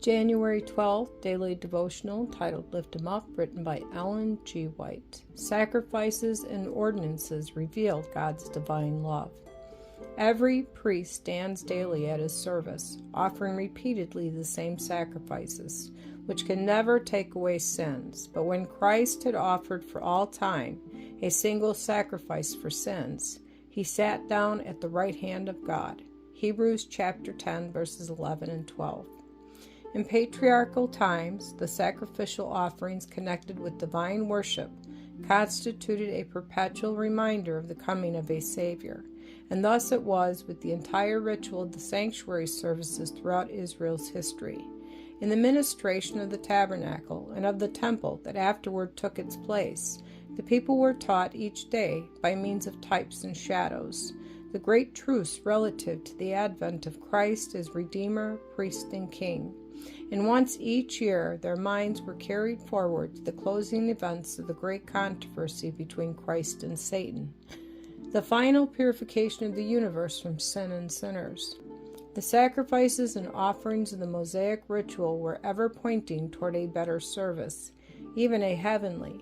January 12th, Daily Devotional, titled Lift 'Em Up, written by Ellen G. White. Sacrifices and ordinances revealed God's divine love. Every priest stands daily at his service, offering repeatedly the same sacrifices, which can never take away sins. But when Christ had offered for all time a single sacrifice for sins, he sat down at the right hand of God. Hebrews chapter 10, verses 11 and 12. In patriarchal times, the sacrificial offerings connected with divine worship constituted a perpetual reminder of the coming of a Savior, and thus it was with the entire ritual of the sanctuary services throughout Israel's history. In the ministration of the tabernacle and of the temple that afterward took its place, the people were taught each day, by means of types and shadows, the great truths relative to the advent of Christ as Redeemer, Priest, and King. And once each year, their minds were carried forward to the closing events of the great controversy between Christ and Satan, the final purification of the universe from sin and sinners. The sacrifices and offerings of the Mosaic ritual were ever pointing toward a better service, even a heavenly.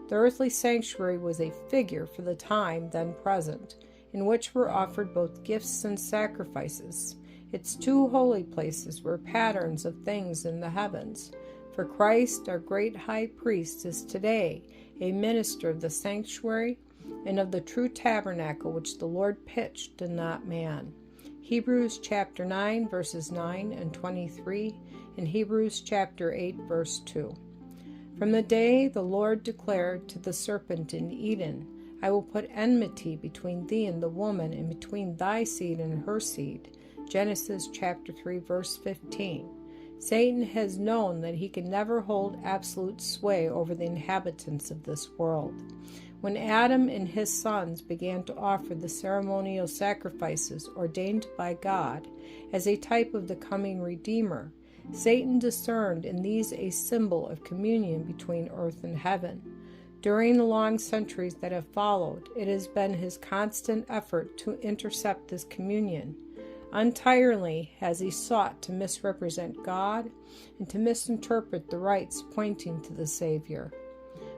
The earthly sanctuary was a figure for the time then present, in which were offered both gifts and sacrifices. Its two holy places were patterns of things in the heavens. For Christ, our great high priest, is today a minister of the sanctuary and of the true tabernacle which the Lord pitched and not man. Hebrews chapter 9, verses 9 and 23, and Hebrews chapter 8, verse 2. From the day the Lord declared to the serpent in Eden, I will put enmity between thee and the woman, and between thy seed and her seed, Genesis chapter 3, verse 15. Satan has known that he can never hold absolute sway over the inhabitants of this world. When Adam and his sons began to offer the ceremonial sacrifices ordained by God as a type of the coming Redeemer, Satan discerned in these a symbol of communion between earth and heaven. During the long centuries that have followed, it has been his constant effort to intercept this communion. Untiringly has he sought to misrepresent God and to misinterpret the rites pointing to the Savior.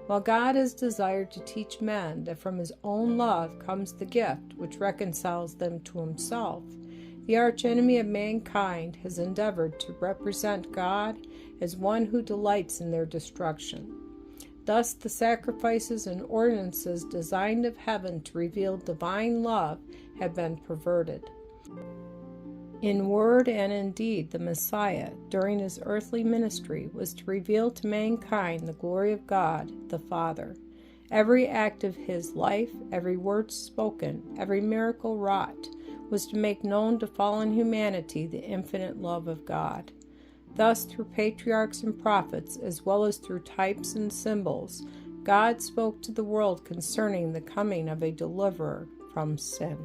While God has desired to teach men that from his own love comes the gift which reconciles them to himself, the archenemy of mankind has endeavored to represent God as one who delights in their destruction. Thus the sacrifices and ordinances designed of heaven to reveal divine love have been perverted. In word and in deed, the Messiah, during his earthly ministry, was to reveal to mankind the glory of God, the Father. Every act of his life, every word spoken, every miracle wrought, was to make known to fallen humanity the infinite love of God. Thus, through patriarchs and prophets, as well as through types and symbols, God spoke to the world concerning the coming of a deliverer from sin.